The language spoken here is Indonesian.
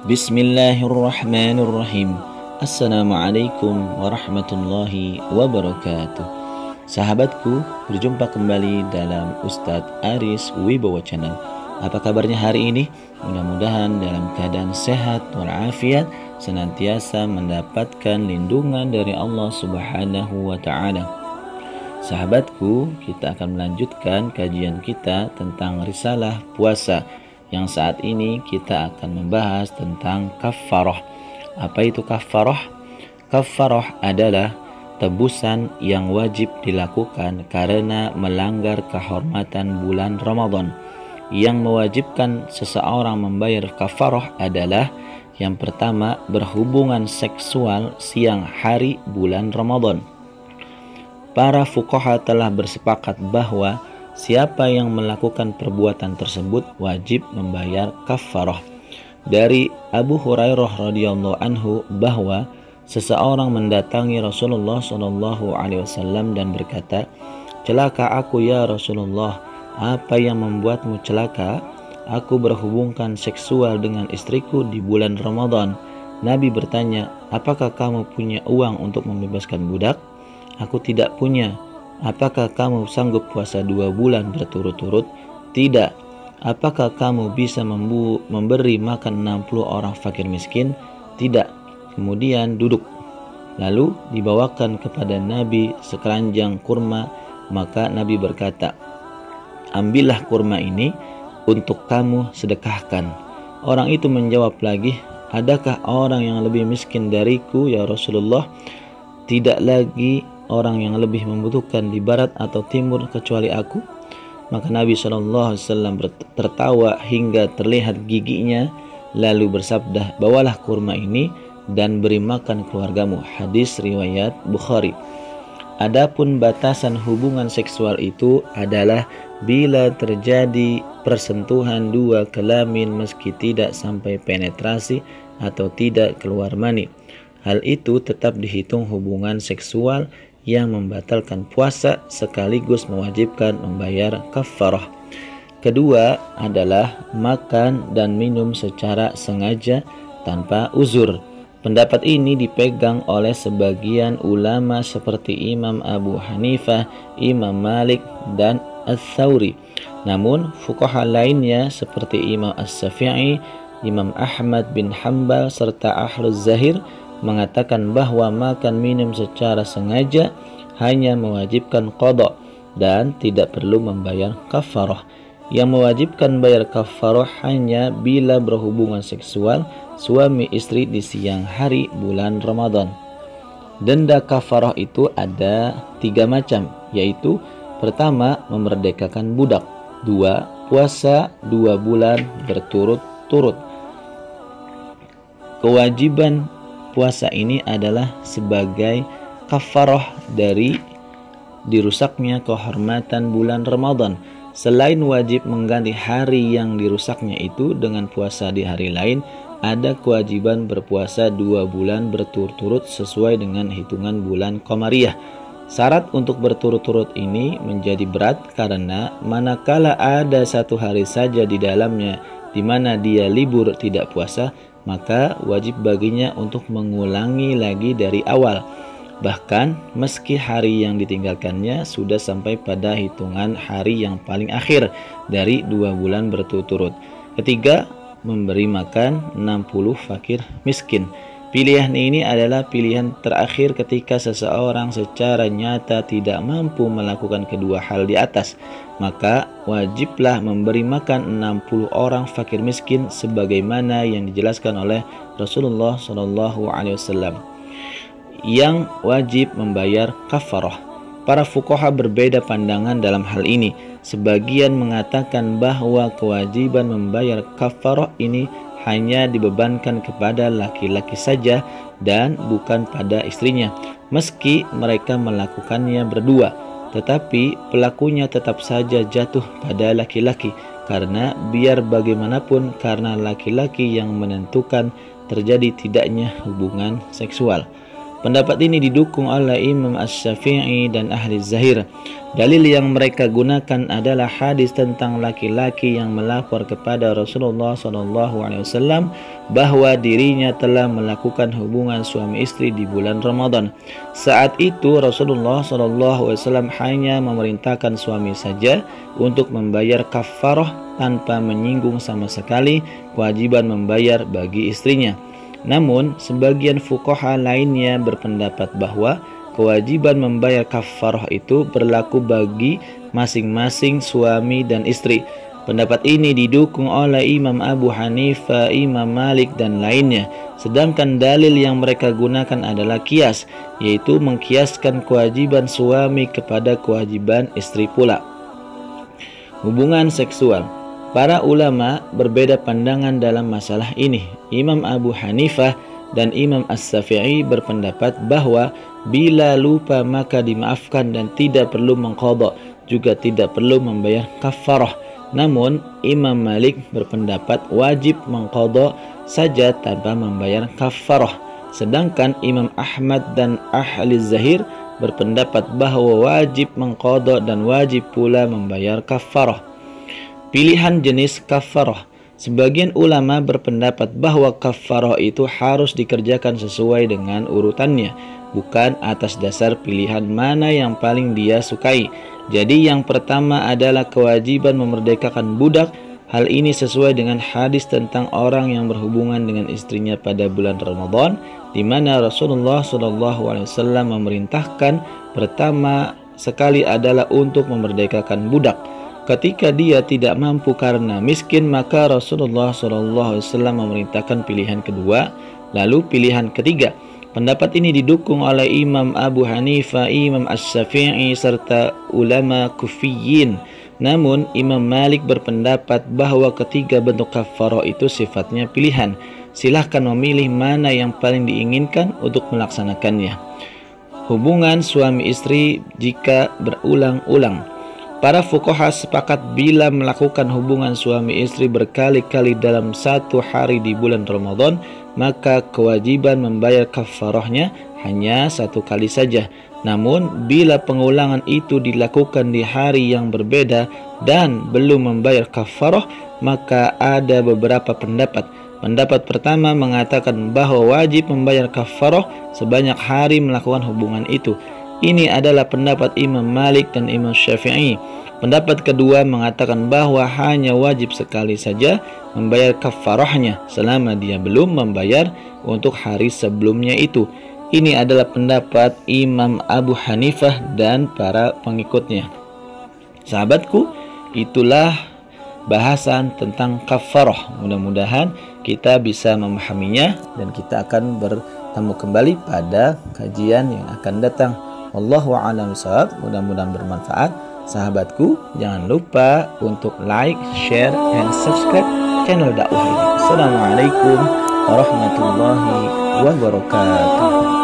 Bismillahirrahmanirrahim. Assalamualaikum warahmatullahi wabarakatuh. Sahabatku, berjumpa kembali dalam Ustadz Aris Wibowo Channel. Apa kabarnya hari ini? Mudah-mudahan dalam keadaan sehat walafiat, senantiasa mendapatkan lindungan dari Allah Subhanahu wa Ta'ala. Sahabatku, kita akan melanjutkan kajian kita tentang risalah puasa, yang saat ini kita akan membahas tentang kafarah. Apa itu kafarah? Kafarah adalah tebusan yang wajib dilakukan karena melanggar kehormatan bulan Ramadan. Yang mewajibkan seseorang membayar kafarah adalah yang pertama, berhubungan seksual siang hari bulan Ramadan. Para fuqaha telah bersepakat bahwa siapa yang melakukan perbuatan tersebut wajib membayar kafarah. Dari Abu Hurairah radhiyallahu anhu bahwa seseorang mendatangi Rasulullah SAW dan berkata, "Celaka aku ya Rasulullah, apa yang membuatmu celaka? Aku berhubungkan seksual dengan istriku di bulan Ramadan." Nabi bertanya, "Apakah kamu punya uang untuk membebaskan budak?" "Aku tidak punya." "Apakah kamu sanggup puasa 2 bulan berturut-turut?" "Tidak." "Apakah kamu bisa memberi makan 60 orang fakir miskin?" "Tidak." Kemudian duduk. Lalu dibawakan kepada Nabi sekeranjang kurma. Maka Nabi berkata, "Ambillah kurma ini untuk kamu sedekahkan." Orang itu menjawab lagi, "Adakah orang yang lebih miskin dariku ya Rasulullah?" "Tidak lagi orang yang lebih membutuhkan di barat atau timur kecuali aku." Maka Nabi SAW tertawa hingga terlihat giginya, lalu bersabda, "Bawalah kurma ini dan beri makan keluargamu." Hadis riwayat Bukhari. Adapun batasan hubungan seksual itu adalah bila terjadi persentuhan dua kelamin meski tidak sampai penetrasi atau tidak keluar mani. Hal itu tetap dihitung hubungan seksual yang membatalkan puasa sekaligus mewajibkan membayar kafarah. Kedua adalah makan dan minum secara sengaja tanpa uzur. Pendapat ini dipegang oleh sebagian ulama seperti Imam Abu Hanifah, Imam Malik, dan Ats-Tsauri. Namun fuqaha lainnya seperti Imam As-Syafi'i, Imam Ahmad bin Hanbal, serta Ahluz Zahir mengatakan bahwa makan minum secara sengaja hanya mewajibkan qada dan tidak perlu membayar kafarah. Yang mewajibkan bayar kafarah hanya bila berhubungan seksual suami istri di siang hari bulan Ramadan. Denda kafarah itu ada 3 macam, yaitu pertama, memerdekakan budak; 2, puasa 2 bulan berturut-turut. Kewajiban puasa ini adalah sebagai kafarah dari dirusaknya kehormatan bulan Ramadan. Selain wajib mengganti hari yang dirusaknya itu dengan puasa di hari lain, ada kewajiban berpuasa 2 bulan berturut-turut sesuai dengan hitungan bulan Qamariyah. Syarat untuk berturut-turut ini menjadi berat karena manakala ada 1 hari saja di dalamnya di mana dia libur tidak puasa, maka wajib baginya untuk mengulangi lagi dari awal, bahkan meski hari yang ditinggalkannya sudah sampai pada hitungan hari yang paling akhir dari 2 bulan berturut-turut. Ketiga, memberi makan 60 fakir miskin. Pilihan ini adalah pilihan terakhir ketika seseorang secara nyata tidak mampu melakukan kedua hal di atas, maka wajiblah memberi makan 60 orang fakir miskin sebagaimana yang dijelaskan oleh Rasulullah SAW yang wajib membayar kafarah. Para fuqaha berbeda pandangan dalam hal ini. Sebagian mengatakan bahwa kewajiban membayar kafarah ini hanya dibebankan kepada laki-laki saja dan bukan pada istrinya, meski mereka melakukannya berdua. Tetapi pelakunya tetap saja jatuh pada laki-laki, karena biar bagaimanapun karena laki-laki yang menentukan terjadi tidaknya hubungan seksual. Pendapat ini didukung oleh Imam Asy-Syafi'i dan ahli Zahir. Dalil yang mereka gunakan adalah hadis tentang laki-laki yang melapor kepada Rasulullah SAW bahwa dirinya telah melakukan hubungan suami istri di bulan Ramadan. Saat itu Rasulullah SAW hanya memerintahkan suami saja untuk membayar kafarah tanpa menyinggung sama sekali kewajiban membayar bagi istrinya. Namun, sebagian fuqaha lainnya berpendapat bahwa kewajiban membayar kafarah itu berlaku bagi masing-masing suami dan istri. Pendapat ini didukung oleh Imam Abu Hanifah, Imam Malik, dan lainnya. Sedangkan dalil yang mereka gunakan adalah kias, yaitu mengkiaskan kewajiban suami kepada kewajiban istri pula. Hubungan seksual. Para ulama berbeda pandangan dalam masalah ini. Imam Abu Hanifah dan Imam Asy-Syafi'i berpendapat bahwa bila lupa maka dimaafkan dan tidak perlu mengqadha, juga tidak perlu membayar kafarah. Namun Imam Malik berpendapat wajib mengqadha saja tanpa membayar kafarah. Sedangkan Imam Ahmad dan ahli Zahir berpendapat bahwa wajib mengqadha dan wajib pula membayar kafarah. Pilihan jenis kafarah. Sebagian ulama berpendapat bahwa kafarah itu harus dikerjakan sesuai dengan urutannya, bukan atas dasar pilihan mana yang paling dia sukai. Jadi yang pertama adalah kewajiban memerdekakan budak. Hal ini sesuai dengan hadis tentang orang yang berhubungan dengan istrinya pada bulan Ramadan, di mana Rasulullah SAW memerintahkan pertama sekali adalah untuk memerdekakan budak. Ketika dia tidak mampu karena miskin, maka Rasulullah SAW memerintahkan pilihan kedua, lalu pilihan ketiga. Pendapat ini didukung oleh Imam Abu Hanifah, Imam Asy-Syafi'i, serta ulama Kufiyin. Namun Imam Malik berpendapat bahwa ketiga bentuk kafarah itu sifatnya pilihan. Silahkan memilih mana yang paling diinginkan untuk melaksanakannya. Hubungan suami istri jika berulang-ulang. Para fuqaha sepakat bila melakukan hubungan suami istri berkali-kali dalam satu hari di bulan Ramadan, maka kewajiban membayar kafarahnya hanya satu kali saja. Namun, bila pengulangan itu dilakukan di hari yang berbeda dan belum membayar kafarah, maka ada beberapa pendapat. Pendapat pertama mengatakan bahwa wajib membayar kafarah sebanyak hari melakukan hubungan itu. Ini adalah pendapat Imam Malik dan Imam Syafi'i. Pendapat kedua mengatakan bahwa hanya wajib sekali saja membayar kafarahnya selama dia belum membayar untuk hari sebelumnya itu. Ini adalah pendapat Imam Abu Hanifah dan para pengikutnya. Sahabatku, itulah bahasan tentang kafarah. Mudah-mudahan kita bisa memahaminya dan kita akan bertemu kembali pada kajian yang akan datang. Wallahu a'lam bishawab. Mudah-mudahan bermanfaat. Sahabatku, jangan lupa untuk like, share, dan subscribe channel dakwah ini. Assalamualaikum warahmatullahi wabarakatuh.